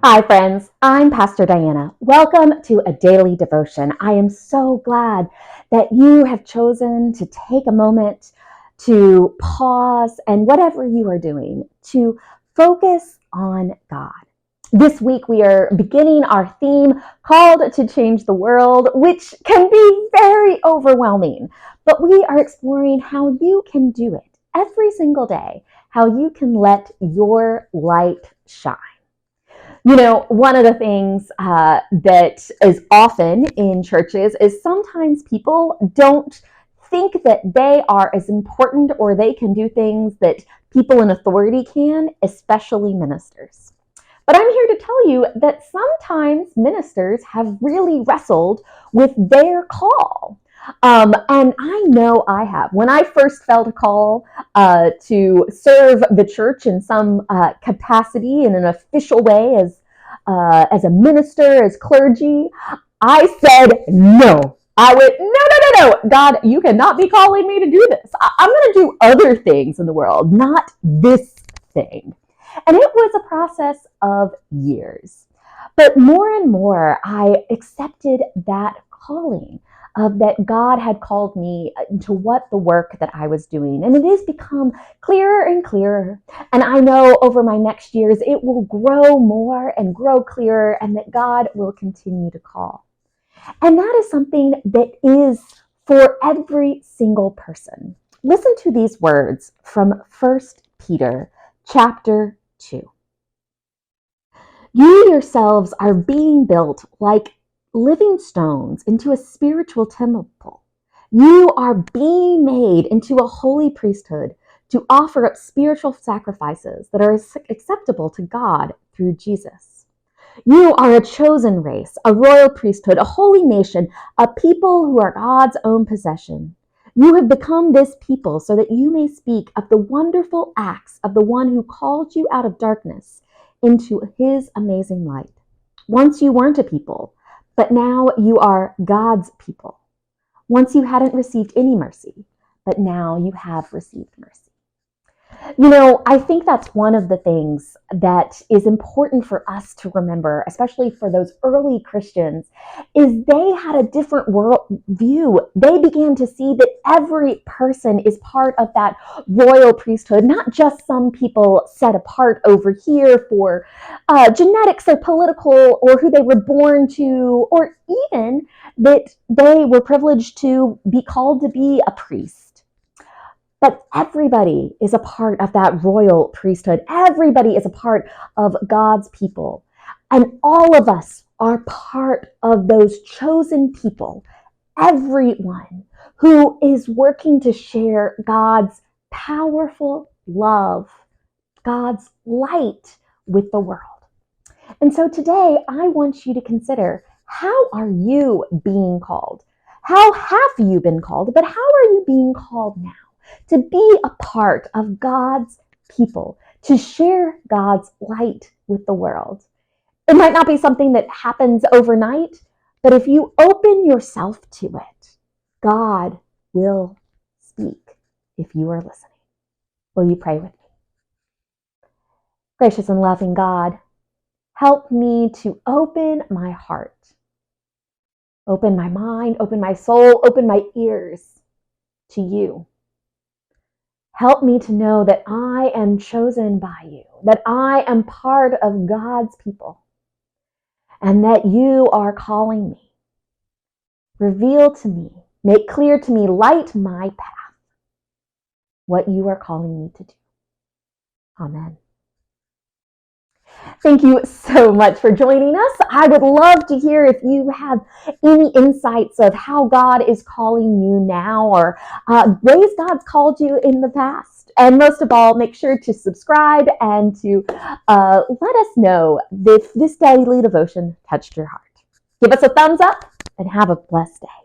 Hi, friends. I'm Pastor Diana. Welcome to a daily devotion. I am so glad that you have chosen to take a moment to pause and whatever you are doing to focus on God. This week, we are beginning our theme called to change the world, which can be very overwhelming, but we are exploring how you can do it every single day, how you can let your light shine. You know, one of the things that is often in churches is sometimes people don't think that they are as important or they can do things that people in authority can, especially ministers. But I'm here to tell you that sometimes ministers have really wrestled with their call. And I know I have. When I first felt a call to serve the church in some capacity in an official way as a minister, as clergy, I said no. I went, no. God, you cannot be calling me to do this. I'm going to do other things in the world, not this thing. And it was a process of years. But more and more, I accepted that calling of that God had called me to what the work that I was doing. And it has become clearer and clearer. And I know over my next years, it will grow more and grow clearer, and that God will continue to call. And that is something that is for every single person. Listen to these words from 1 Peter chapter 2. You yourselves are being built like living stones into a spiritual temple. You are being made into a holy priesthood to offer up spiritual sacrifices that are acceptable to God through Jesus. You are a chosen race, a royal priesthood, a holy nation, a people who are God's own possession. You have become this people so that you may speak of the wonderful acts of the one who called you out of darkness into his amazing light. Once you weren't a people, but now you are God's people. Once you hadn't received any mercy, but now you have received mercy. You know, I think that's one of the things that is important for us to remember, especially for those early Christians, is they had a different world view. They began to see that every person is part of that royal priesthood, not just some people set apart over here for genetics or political or who they were born to, or even that they were privileged to be called to be a priest. But everybody is a part of that royal priesthood. Everybody is a part of God's people. And all of us are part of those chosen people. Everyone who is working to share God's powerful love, God's light with the world. And so today I want you to consider, how are you being called? How have you been called? But how are you being called now? To be a part of God's people, to share God's light with the world. It might not be something that happens overnight, but if you open yourself to it, God will speak if you are listening. Will you pray with me? Gracious and loving God, help me to open my heart, open my mind, open my soul, open my ears to you. Help me to know that I am chosen by you, that I am part of God's people, and that you are calling me. Reveal to me, make clear to me, light my path, what you are calling me to do. Amen. Thank you so much for joining us. I would love to hear if you have any insights of how God is calling you now, or ways God's called you in the past. And most of all, make sure to subscribe and to let us know if this daily devotion touched your heart. Give us a thumbs up and have a blessed day.